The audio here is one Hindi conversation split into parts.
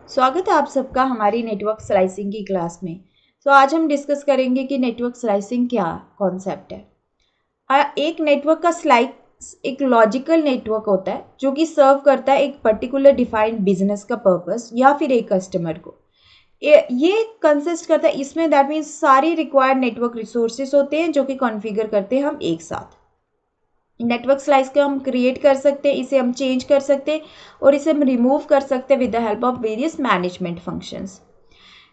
स्वागत है आप सबका हमारी नेटवर्क स्लाइसिंग की क्लास में। आज हम डिस्कस करेंगे कि नेटवर्क स्लाइसिंग क्या कॉन्सेप्ट है। एक नेटवर्क का स्लाइस एक लॉजिकल नेटवर्क होता है जो कि सर्व करता है एक पर्टिकुलर डिफाइंड बिजनेस का पर्पस या फिर एक कस्टमर को। ये कंसिस्ट करता है इसमें दैट मीन्स सारी रिक्वायर्ड नेटवर्क रिसोर्सेज होते हैं जो कि कॉन्फ़िगर करते हैं हम एक साथ। नेटवर्क स्लाइस को हम क्रिएट कर सकते हैं, इसे हम चेंज कर सकते हैं और इसे हम रिमूव कर सकते हैं with the help of various management functions.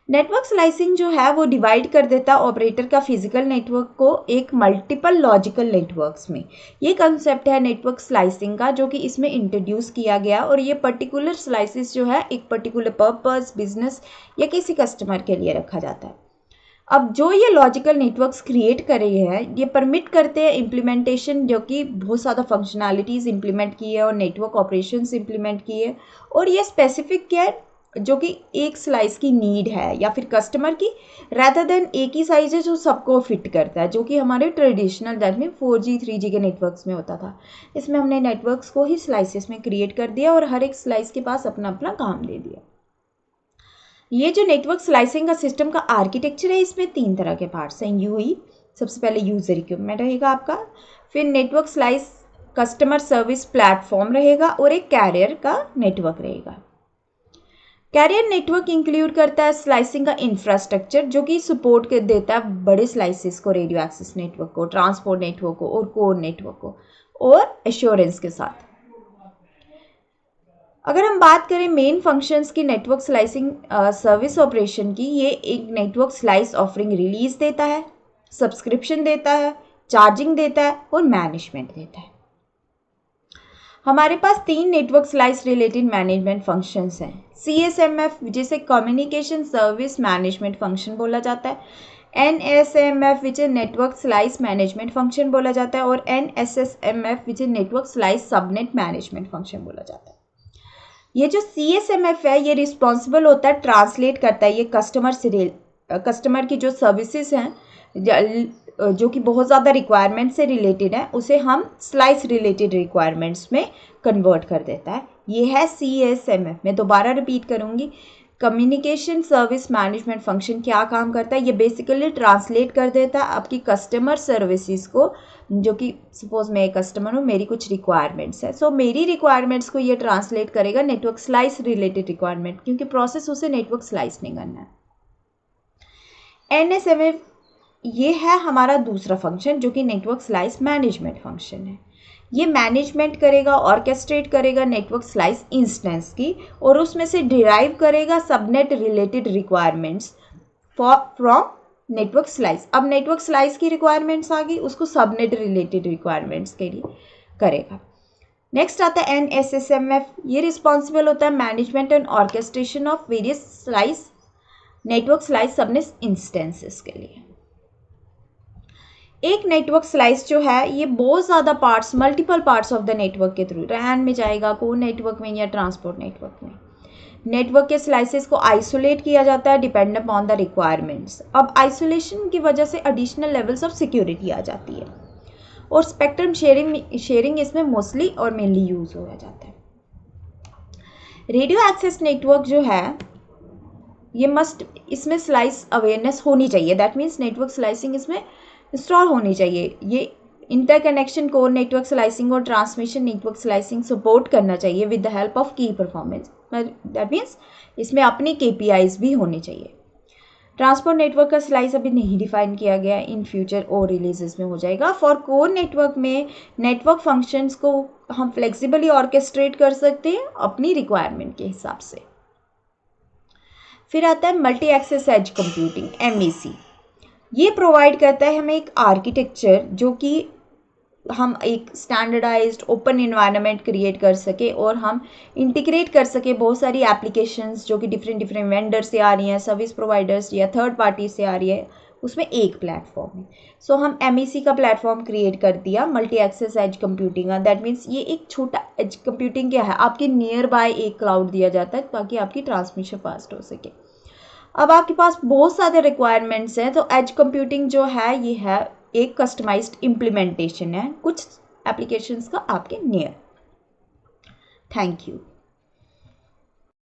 Network slicing जो है वो डिवाइड कर देता है ऑपरेटर का फिजिकल नेटवर्क को एक मल्टीपल लॉजिकल नेटवर्क्स में। ये कंसेप्ट है नेटवर्क स्लाइसिंग का जो कि इसमें इंट्रोड्यूस किया गया और ये पर्टिकुलर स्लाइसिस जो है एक पर्टिकुलर पर्पस बिजनेस या किसी कस्टमर के लिए रखा जाता है। अब जो ये लॉजिकल नेटवर्क्स क्रिएट कर रहे हैं ये परमिट करते हैं इम्प्लीमेंटेशन जो कि बहुत ज़्यादा फंक्शनैलिटीज़ इंप्लीमेंट की है और नेटवर्क ऑपरेशंस इंप्लीमेंट की है और ये स्पेसिफिक क्या है जो कि एक स्लाइस की नीड है या फिर कस्टमर की रादर देन एक ही साइज है जो सबको फिट करता है जो कि हमारे ट्रेडिशनल दैट में 4G 3G के नेटवर्क्स में होता था। इसमें हमने नेटवर्क्स को ही स्लाइसेस में क्रिएट कर दिया और हर एक स्लाइस के पास अपना अपना काम दे दिया। ये जो नेटवर्क स्लाइसिंग का सिस्टम का आर्किटेक्चर है इसमें 3 तरह के पार्ट्स हैं। यूई सबसे पहले यूजर इक्विपमेंट रहेगा आपका, फिर network slice customer service platform रहेगा और एक कैरियर का नेटवर्क रहेगा। कैरियर नेटवर्क इंक्लूड करता है स्लाइसिंग का इंफ्रास्ट्रक्चर जो कि सपोर्ट कर देता है बड़े स्लाइसिस को, रेडियो एक्सेस नेटवर्क को, ट्रांसपोर्ट नेटवर्क को और कोर नेटवर्क को और एश्योरेंस के साथ। अगर हम बात करें मेन फंक्शंस की नेटवर्क स्लाइसिंग सर्विस ऑपरेशन की, ये एक नेटवर्क स्लाइस ऑफरिंग रिलीज देता है, सब्सक्रिप्शन देता है, चार्जिंग देता है और मैनेजमेंट देता है। हमारे पास 3 network slice related management functions हैं। CSMF जिसे कम्युनिकेशन सर्विस मैनेजमेंट फंक्शन बोला जाता है, NSMF which network slice management function बोला जाता है और NSSMF which network slice subnet management function बोला जाता है। ये जो CSMF है ये रिस्पॉन्सिबल होता है, ट्रांसलेट करता है ये कस्टमर की जो सर्विसेज हैं जो कि बहुत ज़्यादा रिक्वायरमेंट से रिलेटेड है उसे हम स्लाइस रिलेटेड रिक्वायरमेंट्स में कन्वर्ट कर देता है। ये है CSMF। मैं दोबारा रिपीट करूँगी, कम्युनिकेशन सर्विस मैनेजमेंट फंक्शन क्या काम करता है, ये बेसिकली ट्रांसलेट कर देता है आपकी कस्टमर सर्विसेज को, जो कि सपोज मैं एक कस्टमर हूँ, मेरी कुछ रिक्वायरमेंट्स है, सो मेरी रिक्वायरमेंट्स को ये ट्रांसलेट करेगा नेटवर्क स्लाइस रिलेटेड रिक्वायरमेंट, क्योंकि प्रोसेस उसे नेटवर्क स्लाइस नहीं करना है। NSMF ये है हमारा दूसरा फंक्शन जो कि नेटवर्क स्लाइस मैनेजमेंट फंक्शन है। ये मैनेजमेंट करेगा, ऑर्केस्ट्रेट करेगा नेटवर्क स्लाइस इंस्टेंस की और उसमें से डिराइव करेगा subnet related requirements from network slice. अब नेटवर्क स्लाइस की रिक्वायरमेंट्स आ गई, उसको सबनेट रिलेटेड रिक्वायरमेंट्स के लिए करेगा। नेक्स्ट आता है NSSMF। ये रिस्पॉन्सिबल होता है management and orchestration of various slice network slice subnet instances के लिए। एक नेटवर्क स्लाइस जो है ये बहुत ज़्यादा parts, multiple parts of the network के थ्रू रैन में जाएगा, कोर नेटवर्क में या ट्रांसपोर्ट नेटवर्क में। नेटवर्क के स्लाइसेस को आइसोलेट किया जाता है डिपेंड अपॉन द रिक्वायरमेंट्स। अब आइसोलेशन की वजह से एडिशनल लेवल्स ऑफ सिक्योरिटी आ जाती है और स्पेक्ट्रम शेयरिंग इसमें मोस्टली और मेनली यूज हो जाता है। रेडियो एक्सेस नेटवर्क जो है ये मस्ट, इसमें स्लाइस अवेयरनेस होनी चाहिए, दैट मीन्स नेटवर्क स्लाइसिंग इसमें इंस्टॉल होनी चाहिए। ये इंटरकनेक्शन कोर नेटवर्क स्लाइसिंग और ट्रांसमिशन नेटवर्क स्लाइसिंग सपोर्ट करना चाहिए विद द हेल्प ऑफ की परफॉर्मेंस, दैट मीन्स इसमें अपनी KPIs भी होने चाहिए। ट्रांसपोर्ट नेटवर्क का स्लाइस अभी नहीं डिफाइन किया गया, इन फ्यूचर और रिलीजेस में हो जाएगा। फॉर कोर नेटवर्क में नेटवर्क फंक्शंस को हम फ्लेक्सिबली ऑर्केस्ट्रेट कर सकते हैं अपनी रिक्वायरमेंट के हिसाब से। फिर आता है multi access edge computing, MEC। ये प्रोवाइड करता है हमें एक आर्किटेक्चर जो कि हम एक स्टैंडर्डाइज्ड ओपन इन्वायरमेंट क्रिएट कर सके और हम इंटीग्रेट कर सके बहुत सारी एप्लीकेशंस जो कि डिफरेंट वेंडर से आ रही हैं, सर्विस प्रोवाइडर्स या थर्ड पार्टी से आ रही है, उसमें एक प्लेटफॉर्म है। सो हम MEC का प्लेटफॉर्म क्रिएट कर दिया, मल्टी एक्सेस एज कंप्यूटिंग का। दैट मीन्स ये एक छोटा एज कंप्यूटिंग क्या है, आपके नियर बाय एक क्लाउड दिया जाता है ताकि आपकी ट्रांसमिशन फास्ट हो सके। अब आपके पास बहुत सारे रिक्वायरमेंट्स हैं तो एज कंप्यूटिंग जो है ये है एक कस्टमाइज्ड इम्प्लीमेंटेशन है कुछ एप्लीकेशंस का आपके नियर। Thank you.